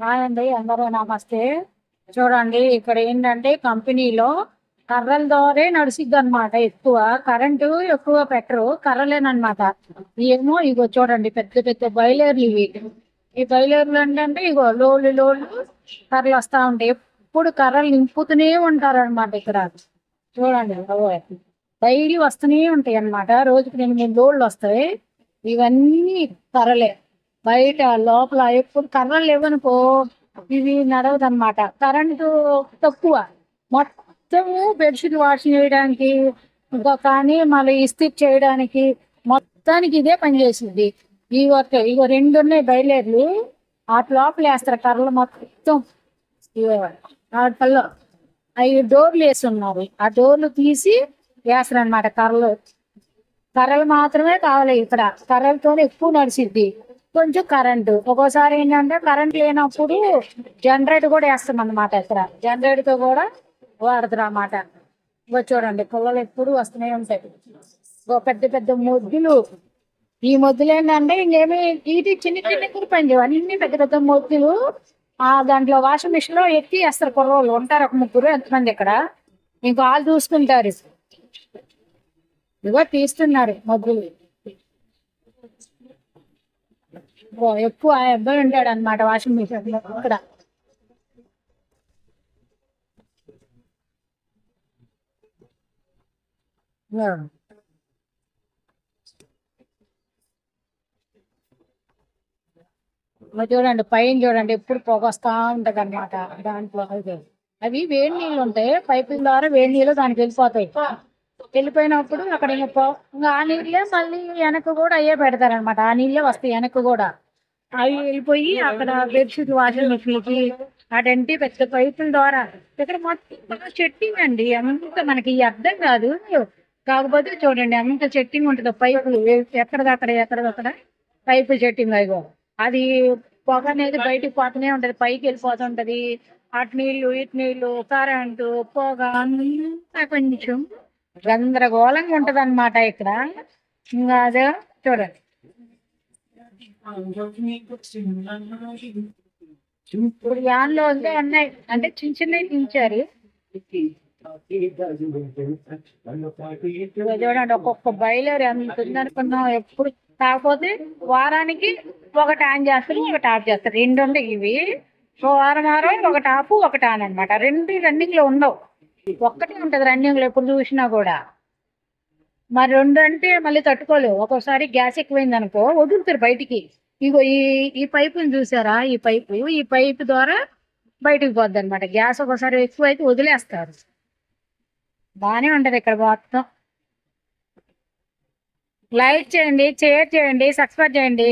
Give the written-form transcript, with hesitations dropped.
Hi అండి, అందరూ నమస్తే. చూడండి, ఇక్కడ ఏంటంటే కంపెనీలో కర్రల ద్వారా నడిసిద్ది అనమాట. ఎక్కువ కరెంటు ఎక్కువ పెట్టరు, కర్రలేనమాట. ఏమో ఇగో చూడండి, పెద్ద పెద్ద బయలేర్లు ఇవి. ఈ బయలేర్లు ఏంటంటే ఇగో లోళ్ళు లోళ్ళు కర్రలు వస్తా ఉంటాయి. ఎప్పుడు కర్రలు నింపుతూనే ఉంటారు అనమాట ఇక్కడ. చూడండి, డైలీ వస్తూనే ఉంటాయి అన్నమాట. రోజుకి 2 3 లోళ్ళు వస్తాయి. ఇవన్నీ కర్రలే. బయట లోపల ఎప్పుడు కర్రలు లేవనుకో ఇవి నడవదన్నమాట. కరెంటు తక్కువ. మొత్తము బెడ్షీట్ వాష్ చేయడానికి, ఇంకా కానీ మళ్ళీ ఇస్త్రీ చేయడానికి, మొత్తానికి ఇదే పని చేసింది. ఈ వర్క్ ఇగో 2 ఉన్నాయి బయలేర్లు. వాటి లోపల వేస్తారు కర్రలు మొత్తం. ఇగో వాటిల్లో 5 డోర్లు వేసి ఉన్నారు. ఆ డోర్లు తీసి వేస్తారు అనమాట కర్రలు. కర్రలు మాత్రమే కావాలి ఇక్కడ. కర్రలతో ఎక్కువ నడిచిద్ది. కొంచెం కరెంటు ఒక్కోసారి ఏంటంటే కరెంట్ లేనప్పుడు జనరేటర్ కూడా వేస్తాం అన్నమాట. ఇక్కడ జనరేటర్ తో కూడా వాడతారు అన్నమాట. ఇగో చూడండి, పుల్లలు ఎప్పుడు వస్తూనే ఉంటాయి. ఇగో పెద్ద పెద్ద మొద్దులు. ఈ మొద్దులు ఏంటంటే ఇంకేమి ఇది చిన్న చిన్న కురిపండి, అన్ని పెద్ద పెద్ద మొద్దులు. దాంట్లో వాషింగ్ మిషన్ లో ఎత్తి వేస్తారు. కుర్రోళ్ళు ఉంటారు, ఒక ముగ్గురు ఎంతమంది ఇక్కడ. ఇంకో వాళ్ళు చూసుకుంటారు. ఇగో తీస్తున్నారు మొద్దులు. ఎక్కువ ఆ అబ్బాయి ఉంటాడు అనమాట వాషింగ్ మిషన్ లో ఇక్కడ. మరి చూడండి, పైన చూడండి, ఎప్పుడు పొగ వస్తా ఉంటది అనమాట. దాంట్లో అవి వేడి నీళ్ళు ఉంటాయి. పైపుల ద్వారా వేడి నీళ్ళు దానికి వెళ్ళిపోతాయి. వెళ్ళిపోయినప్పుడు అక్కడ ఇంకా ఆ నీళ్ళే మళ్ళీ వెనక్కి కూడా అయ్యే పెడతారనమాట. ఆ నీళ్ళే వస్తాయి వెనక్కి కూడా. అవి వెళ్ళిపోయి అక్కడ బెడ్షీట్ వాషింగ్ మిషన్కి అటంటి పెద్ద పైపుల ద్వారా. ఇక్కడ మొత్తం చెట్టింగ్ అండి. అంత మనకి అర్థం కాదు. కాకపోతే చూడండి, అంత చెట్టింగ్ ఉంటుంది. పైపులు ఎక్కడిదక్కడ పైపు చెట్టింగ్. అయ్యో అది పొగ అనేది బయటికి పోతూనే ఉంటది, పైకి వెళ్ళిపోతుంటది. అటు నీళ్లు ఇటు నీళ్లు, కరెంటు, పొగ అంతా కొంచెం గందరగోళంగా ఉంటది అనమాట ఇక్కడ. ఇంకా అదే చూడండి. ఇప్పుడు యాన్లో ఉంది అన్నాయి అంటే చిన్న చిన్నవి దించారు. ఇదిగో చూడండి, ఒక్కొక్క బయలుదేరి ఎంత ఉందనుకున్నాం ఎప్పుడు. కాకపోతే వారానికి ఒకటి ఆన్ చేస్తారు, ఒకటి ఆఫ్ చేస్తారు. 2 ఉంటాయి ఇవి. ఓ వారం వారం ఒకటి ఆఫ్ ఒకటి ఆన్ అనమాట. 2 రన్నింగ్ లో ఉండవు, ఒక్కటే ఉంటది రన్నింగ్ లో ఎప్పుడు చూసినా కూడా. మరి 2 అంటే మళ్ళీ తట్టుకోలేవు. ఒక్కోసారి గ్యాస్ ఎక్కువైంది అనుకో వదులుతారు బయటికి. ఇగో ఈ ఈ పైపుని చూసారా, ఈ పైపు ద్వారా బయటికి పోద్ది అనమాట గ్యాస్. ఒకసారి ఎక్కువ అయితే వదిలేస్తారు. బానే ఉంటది ఇక్కడ మొత్తం. లైక్ చేయండి, షేర్ చేయండి, సబ్స్క్రైబ్ చేయండి.